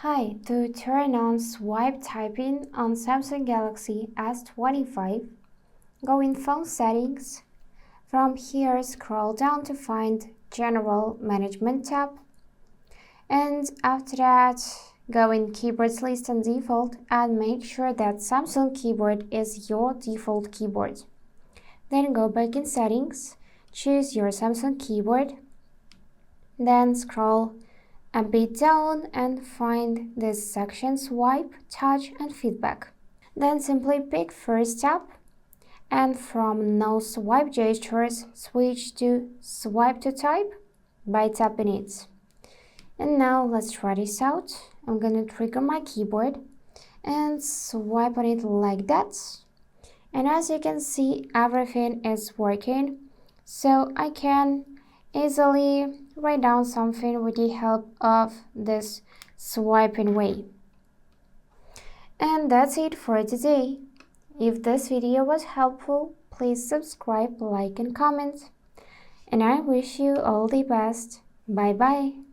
Hi, to turn on swipe typing on Samsung Galaxy S25, go in Phone Settings. From here, scroll down to find General Management tab. And after that, go in Keyboards List and Default and make sure that Samsung keyboard is your default keyboard. Then go back in Settings, choose your Samsung keyboard. Then scroll a bit down and find this section Swipe, Touch and Feedback. Then simply pick First Tap and from No Swipe Gestures switch to Swipe to Type by tapping it. And now let's try this out. I'm gonna trigger my keyboard and swipe on it like that. And as you can see, everything is working, so I can easily write down something with the help of this swiping way. And that's it for today. If this video was helpful, please subscribe, like and comment. And I wish you all the best. Bye bye.